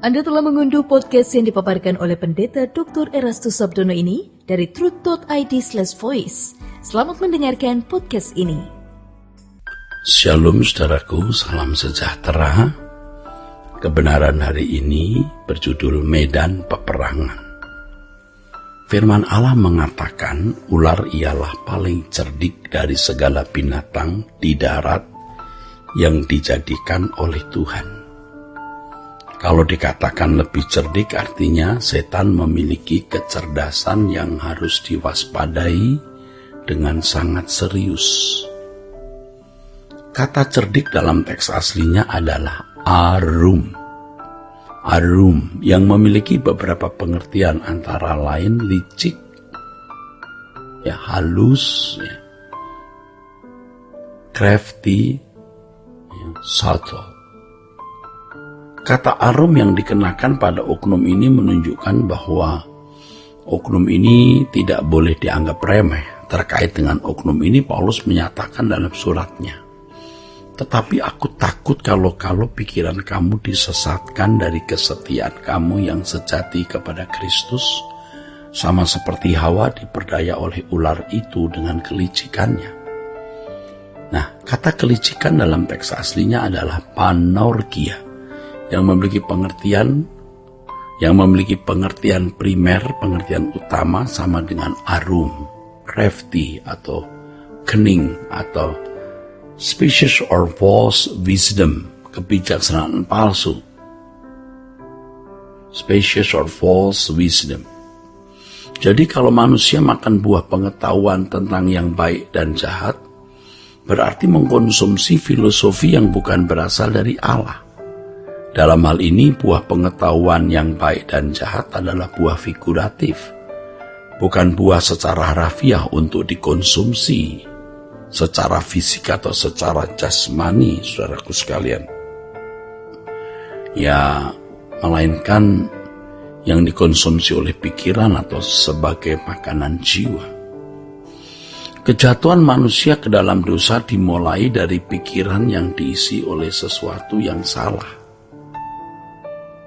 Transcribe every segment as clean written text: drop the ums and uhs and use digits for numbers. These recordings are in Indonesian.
Anda telah mengunduh podcast yang dipaparkan oleh Pendeta Dr. Erastus Sabdono ini dari truth.id/voice. Selamat mendengarkan podcast ini. Shalom saudaraku, salam sejahtera. Kebenaran hari ini berjudul Medan Peperangan. Firman Allah mengatakan ular ialah paling cerdik dari segala binatang di darat yang dijadikan oleh Tuhan. Kalau dikatakan lebih cerdik artinya setan memiliki kecerdasan yang harus diwaspadai dengan sangat serius. Kata cerdik dalam teks aslinya adalah arum. Arum yang memiliki beberapa pengertian antara lain licik, halus, crafty, subtle. Kata arum yang dikenakan pada oknum ini menunjukkan bahwa oknum ini tidak boleh dianggap remeh. Terkait dengan oknum ini Paulus menyatakan dalam suratnya, "Tetapi aku takut kalau pikiran kamu disesatkan dari kesetiaan kamu yang sejati kepada Kristus, sama seperti Hawa diperdaya oleh ular itu dengan kelicikannya." Nah, kata kelicikan dalam teks aslinya adalah panorgia, yang memiliki pengertian primer, pengertian utama sama dengan arum, crafty atau cunning atau specious or false wisdom, kebijaksanaan palsu. Specious or false wisdom. Jadi kalau manusia makan buah pengetahuan tentang yang baik dan jahat, berarti mengkonsumsi filosofi yang bukan berasal dari Allah. Dalam hal ini, buah pengetahuan yang baik dan jahat adalah buah figuratif, bukan buah secara harfiah untuk dikonsumsi secara fisik atau secara jasmani, saudaraku sekalian. Melainkan yang dikonsumsi oleh pikiran atau sebagai makanan jiwa. Kejatuhan manusia ke dalam dosa dimulai dari pikiran yang diisi oleh sesuatu yang salah.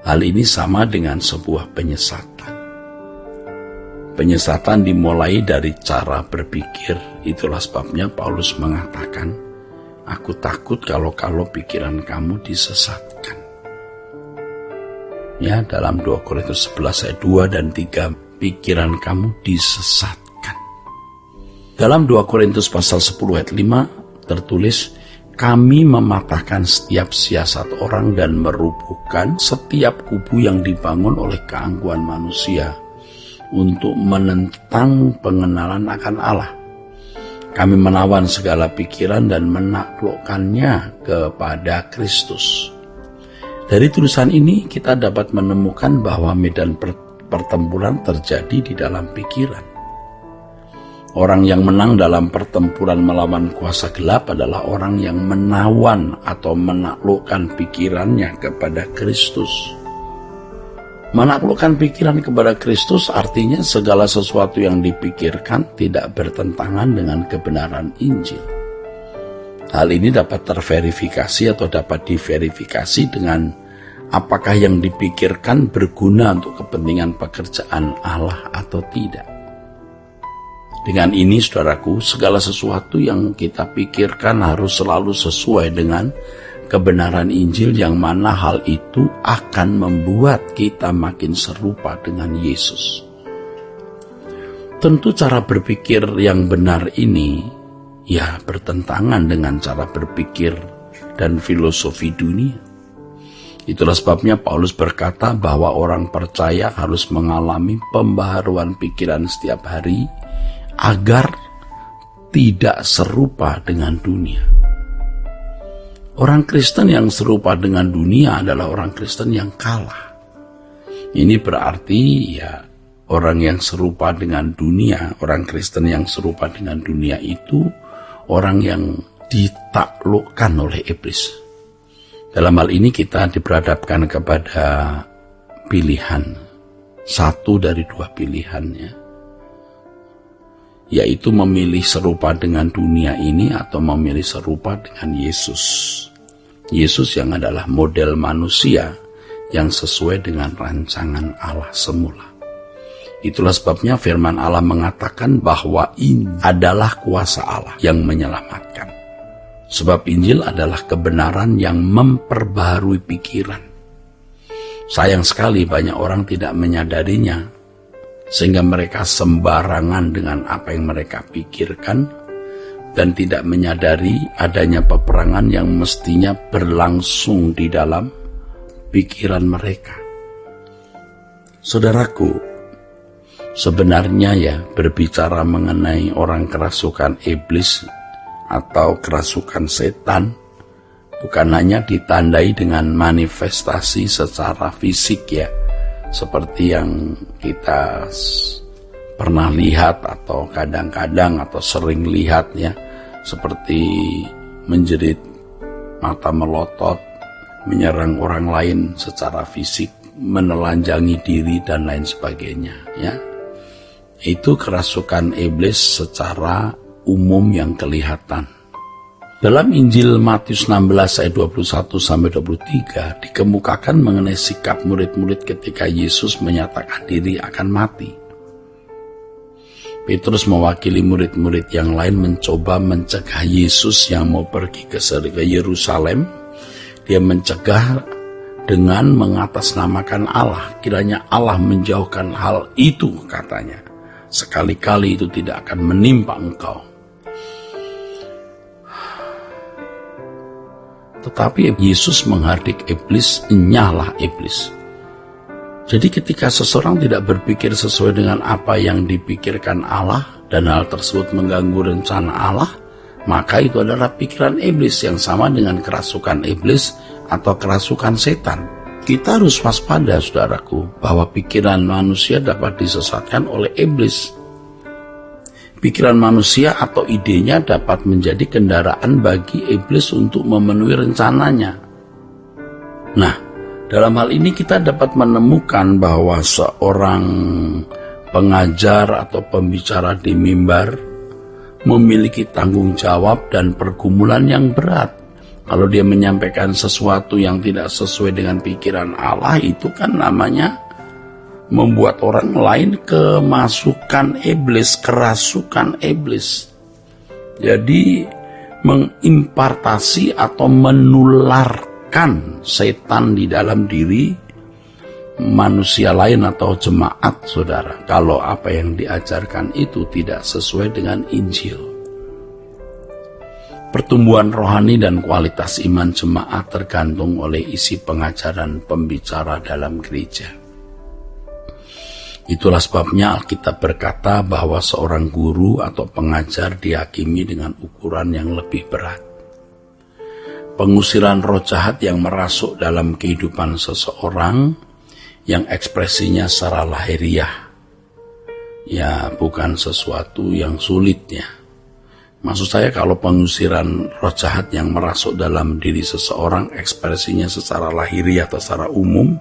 Hal ini sama dengan sebuah penyesatan. Penyesatan dimulai dari cara berpikir. Itulah sebabnya Paulus mengatakan, "Aku takut kalau pikiran kamu disesatkan." Dalam 2 Korintus 11 ayat 2 dan 3, pikiran kamu disesatkan. Dalam 2 Korintus pasal 10 ayat 5 tertulis, "Kami mematahkan setiap siasat orang dan merubuhkan setiap kubu yang dibangun oleh keangkuhan manusia untuk menentang pengenalan akan Allah. Kami menawan segala pikiran dan menaklukkannya kepada Kristus." Dari tulisan ini kita dapat menemukan bahwa medan pertempuran terjadi di dalam pikiran. Orang yang menang dalam pertempuran melawan kuasa gelap adalah orang yang menawan atau menaklukkan pikirannya kepada Kristus. Menaklukkan pikiran kepada Kristus artinya segala sesuatu yang dipikirkan tidak bertentangan dengan kebenaran Injil. Hal ini dapat terverifikasi atau dapat diverifikasi dengan apakah yang dipikirkan berguna untuk kepentingan pekerjaan Allah atau tidak. Dengan ini, saudaraku, segala sesuatu yang kita pikirkan harus selalu sesuai dengan kebenaran Injil, yang mana hal itu akan membuat kita makin serupa dengan Yesus. Tentu cara berpikir yang benar ini bertentangan dengan cara berpikir dan filosofi dunia. Itulah sebabnya Paulus berkata bahwa orang percaya harus mengalami pembaharuan pikiran setiap hari agar tidak serupa dengan dunia. Orang Kristen yang serupa dengan dunia adalah orang Kristen yang kalah. Ini berarti orang yang serupa dengan dunia, orang Kristen yang serupa dengan dunia itu orang yang ditaklukkan oleh iblis. Dalam hal ini kita diperhadapkan kepada pilihan, satu dari dua pilihannya, yaitu memilih serupa dengan dunia ini atau memilih serupa dengan Yesus. Yesus yang adalah model manusia yang sesuai dengan rancangan Allah semula. Itulah sebabnya firman Allah mengatakan bahwa ini adalah kuasa Allah yang menyelamatkan. Sebab Injil adalah kebenaran yang memperbaharui pikiran. Sayang sekali banyak orang tidak menyadarinya, sehingga mereka sembarangan dengan apa yang mereka pikirkan dan tidak menyadari adanya peperangan yang mestinya berlangsung di dalam pikiran mereka. Saudaraku, sebenarnya ya, berbicara mengenai orang kerasukan iblis atau kerasukan setan bukan hanya ditandai dengan manifestasi secara fisik ya, seperti yang kita pernah lihat atau kadang-kadang atau sering lihat ya, seperti menjerit, mata melotot, menyerang orang lain secara fisik, menelanjangi diri dan lain sebagainya ya. Itu kerasukan iblis secara umum yang kelihatan. Dalam Injil Matius 16 ayat 21-23 dikemukakan mengenai sikap murid-murid ketika Yesus menyatakan diri akan mati. Petrus mewakili murid-murid yang lain mencoba mencegah Yesus yang mau pergi ke Yerusalem. Dia mencegah dengan mengatasnamakan Allah. Kiranya Allah menjauhkan hal itu, katanya. Sekali-kali itu tidak akan menimpa engkau. Tetapi Yesus menghardik iblis, "Enyalah iblis." Jadi ketika seseorang tidak berpikir sesuai dengan apa yang dipikirkan Allah dan hal tersebut mengganggu rencana Allah, maka itu adalah pikiran iblis yang sama dengan kerasukan iblis atau kerasukan setan. Kita harus waspada, saudaraku, bahwa pikiran manusia dapat disesatkan oleh iblis. Pikiran manusia atau idenya dapat menjadi kendaraan bagi iblis untuk memenuhi rencananya. Nah, dalam hal ini kita dapat menemukan bahwa seorang pengajar atau pembicara di mimbar memiliki tanggung jawab dan pergumulan yang berat. Kalau dia menyampaikan sesuatu yang tidak sesuai dengan pikiran Allah, itu kan namanya membuat orang lain kemasukan iblis, kerasukan iblis. Jadi mengimpartasi atau menularkan setan di dalam diri manusia lain atau jemaat, saudara, kalau apa yang diajarkan itu tidak sesuai dengan Injil. Pertumbuhan rohani dan kualitas iman jemaat tergantung oleh isi pengajaran pembicara dalam gereja. Itulah sebabnya Alkitab berkata bahwa seorang guru atau pengajar dihakimi dengan ukuran yang lebih berat. Pengusiran roh jahat yang merasuk dalam kehidupan seseorang yang ekspresinya secara lahiriah, ya bukan sesuatu yang sulit ya. Maksud saya kalau pengusiran roh jahat yang merasuk dalam diri seseorang ekspresinya secara lahiriah atau secara umum,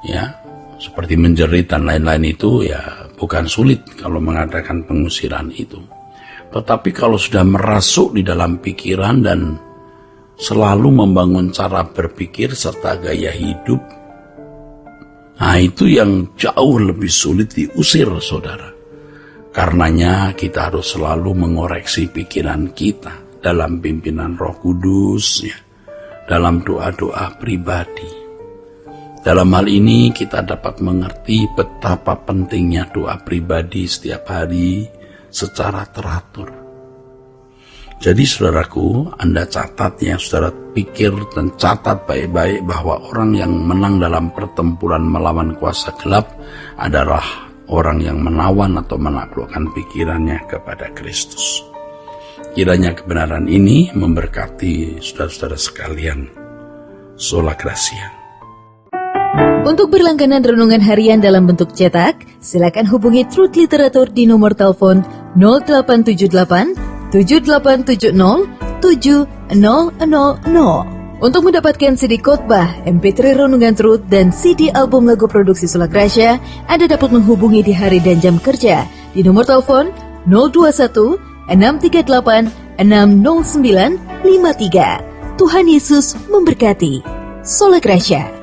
ya seperti menjerit dan lain-lain, itu ya bukan sulit kalau mengadakan pengusiran itu. Tetapi kalau sudah merasuk di dalam pikiran dan selalu membangun cara berpikir serta gaya hidup, nah itu yang jauh lebih sulit diusir, saudara. Karenanya kita harus selalu mengoreksi pikiran kita dalam pimpinan Roh Kudus, ya, dalam doa-doa pribadi. Dalam hal ini kita dapat mengerti betapa pentingnya doa pribadi setiap hari secara teratur. Jadi saudaraku, Anda catat ya, saudara pikir dan catat baik-baik bahwa orang yang menang dalam pertempuran melawan kuasa gelap adalah orang yang menawan atau menaklukkan pikirannya kepada Kristus. Kiranya kebenaran ini memberkati saudara-saudara sekalian. Sola Gracia. Untuk berlangganan renungan harian dalam bentuk cetak, silakan hubungi Truth Literatur di nomor telepon 0878 7870 7000. Untuk mendapatkan CD khotbah, MP3 renungan Truth, dan CD album lagu produksi Sola Gracia, Anda dapat menghubungi di hari dan jam kerja di nomor telepon 021 638 60953. Tuhan Yesus memberkati. Sola Gracia.